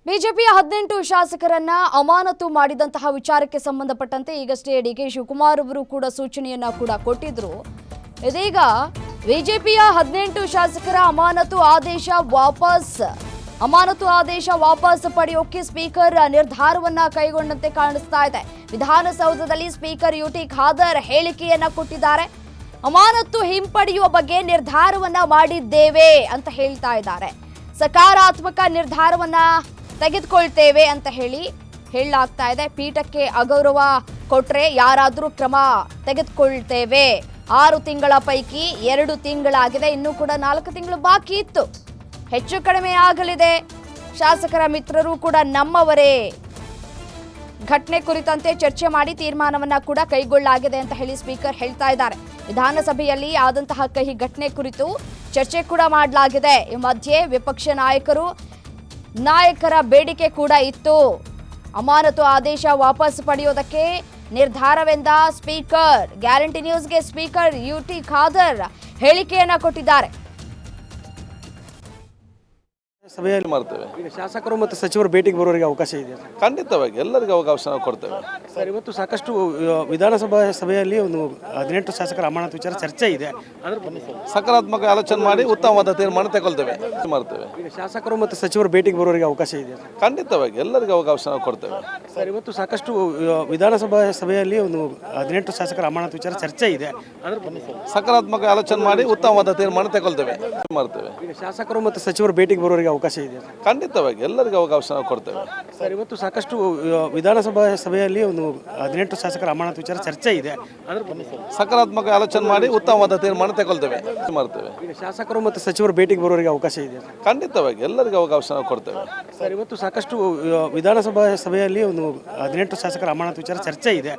ಬಿಜೆಪಿಯ 18 ಶಾಸಕರನ್ನ ಅಮಾನತು ಮಾಡಿದಂತಹ ವಿಚಾರಕ್ಕೆ ಸಂಬಂಧಪಟ್ಟಂತೆ ಈಗಷ್ಟೇ ಡಿಕೆ ಶಿವಕುಮಾರ್ ಅವರು ಕೂಡ ಸೂಚನೆಯನ್ನ ಕೊಟ್ಟಿದ್ರು. ಇದೀಗ ಬಿಜೆಪಿಯ 18 ಶಾಸಕರ ಅಮಾನತು ಆದೇಶ ವಾಪಸ್ ಪಡೆಯೋಕೆ ಸ್ಪೀಕರ್ ನಿರ್ಧಾರವನ್ನ ಕೈಗೊಂಡಂತೆ ಕಾಣಿಸ್ತಾ ಇದೆ. ವಿಧಾನಸೌಧದಲ್ಲಿ ಸ್ಪೀಕರ್ ಯುಟಿ ಖಾದರ್ ಹೇಳಿಕೆಯನ್ನ ಕೊಟ್ಟಿದ್ದಾರೆ. ಅಮಾನತು ಹಿಂಪಡೆಯುವ ಬಗ್ಗೆ ನಿರ್ಧಾರವನ್ನ ಮಾಡಿದ್ದೇವೆ ಅಂತ ಹೇಳ್ತಾ ಇದ್ದಾರೆ. ಸಕಾರಾತ್ಮಕ ನಿರ್ಧಾರವನ್ನ ತೆಗೆದುಕೊಳ್ತೇವೆ ಅಂತ ಹೇಳಲಾಗ್ತಾ ಇದೆ. ಪೀಠಕ್ಕೆ ಅಗೌರವ ಕೊಟ್ರೆ ಯಾರಾದರೂ ಕ್ರಮ ತೆಗೆದುಕೊಳ್ತೇವೆ. 6 ತಿಂಗಳ ಪೈಕಿ 2 ತಿಂಗಳಾಗಿದೆ, ಇನ್ನೂ ಕೂಡ 4 ತಿಂಗಳು ಬಾಕಿ ಇತ್ತು. ಹೆಚ್ಚು ಕಡಿಮೆ ಆಗಲಿದೆ. ಶಾಸಕರ ಮಿತ್ರರು ಕೂಡ ನಮ್ಮವರೇ. ಘಟನೆ ಕುರಿತಂತೆ ಚರ್ಚೆ ಮಾಡಿ ತೀರ್ಮಾನವನ್ನ ಕೂಡ ಕೈಗೊಳ್ಳಲಾಗಿದೆ ಅಂತ ಸ್ಪೀಕರ್ ಹೇಳ್ತಾ ಇದ್ದಾರೆ. ವಿಧಾನಸಭೆಯಲ್ಲಿ ಆದಂತಹ ಕಹಿ ಘಟನೆ ಕುರಿತು ಚರ್ಚೆ ಕೂಡ ಮಾಡಲಾಗಿದೆ. ಈ ಮಧ್ಯೆ ವಿಪಕ್ಷ ನಾಯಕರ ಬೇಡಿಕೆ ಕೂಡ ಇತ್ತು. ಅಮಾನತು ಆದೇಶ ವಾಪಸ್ ಪಡೆಯೋದಕ್ಕೆ ನಿರ್ಧಾರವೆಂದ ಸ್ಪೀಕರ್. ಗ್ಯಾರಂಟಿ ನ್ಯೂಸ್ಗೆ ಸ್ಪೀಕರ್ ಯುಟಿ ಖಾದರ್ ಹೇಳಿಕೆಯನ್ನ ಕೊಟ್ಟಿದ್ದಾರೆ. ಸಭೆಯಲ್ಲಿ ಮಾಡ್ತೇವೆ. ಈಗ ಶಾಸಕರು ಮತ್ತು ಸಚಿವರು ಭೇಟಿಗೆ ಬರೋರಿಗೆ ಅವಕಾಶ ಇದೆ. ಖಂಡಿತವಾಗಿ ಎಲ್ಲರಿಗೂ ಅವಕಾಶ ಕೊಡ್ತೇವೆ ಸರ್. ಇವತ್ತು ಸಾಕಷ್ಟು ವಿಧಾನಸಭಾ ಸಭೆಯಲ್ಲಿ ಒಂದು 18 ಶಾಸಕರ ಅಮಾನತು ವಿಚಾರ ಚರ್ಚೆ ಇದೆ. ಸಕಾರಾತ್ಮಕ ಆಲೋಚನೆ ಮಾಡಿ ಉತ್ತಮವಾದ ತೀರ್ಮಾನ ತಗೊಳ್ತೇವೆ ಮಾಡ್ತೇವೆ. ಈಗ ಶಾಸಕರು ಮತ್ತು ಸಚಿವರು ಭೇಟಿಗೆ ಬರೋರಿಗೆ ಅವಕಾಶ ಇದೆ. ಖಂಡಿತವಾಗಿ ಎಲ್ಲರಿಗೂ ಅವಕಾಶ ಕೊಡ್ತೇವೆ ಸರ್. ಇವತ್ತು ಸಾಕಷ್ಟು ವಿಧಾನಸಭಾ ಸಭೆಯಲ್ಲಿ ಒಂದು 18 ಶಾಸಕರ ಅಮಾನತು ವಿಚಾರ ಚರ್ಚೆ ಇದೆ. ಸಕಾರಾತ್ಮಕ ಆಲೋಚನೆ ಮಾಡಿ ಉತ್ತಮವಾದ ತೀರ್ಮಾನ ತಗೊಳ್ತೇವೆ ಮಾಡ್ತೇವೆ. ಈಗ ಶಾಸಕರು ಮತ್ತು ಸಚಿವರು ಭೇಟಿಗೆ ಬರೋರಿಗೆ ಅವಕಾಶ ಇದೆ. ಖಂಡಿತವಾಗಿ ಎಲ್ಲರಿಗೂ ಅವಕಾಶ ಕೊಡ್ತೇವೆ ಸರ್. ಇವತ್ತು ಸಾಕಷ್ಟು ವಿಧಾನಸಭಾ ಸಭೆಯಲ್ಲಿ ಒಂದು 18 ಶಾಸಕರ ಅಮಾನತು ವಿಚಾರ ಚರ್ಚೆ ಇದೆ. ಸಕಾರಾತ್ಮಕ ಆಲೋಚನೆ ಮಾಡಿ ಉತ್ತಮವಾದ ತೀರ್ಮಾನ ತಗೊಳ್ತೇವೆ ಮಾಡ್ತೇವೆ. ಈಗ ಶಾಸಕರು ಮತ್ತು ಸಚಿವರು ಭೇಟಿಗೆ ಬರೋರಿಗೆ ಅವಕಾಶ ಇದೆ. ಖಂಡಿತವಾಗಿ ಎಲ್ಲರಿಗೂ ಅವಕಾಶ ಕೊಡ್ತೇವೆ ಸರ್. ಇವತ್ತು ಸಾಕಷ್ಟು ವಿಧಾನಸಭಾ ಸಭೆಯಲ್ಲಿ ಒಂದು 18 ಶಾಸಕರ ಅಮಾನತು ವಿಚಾರ ಚರ್ಚೆ ಇದೆ.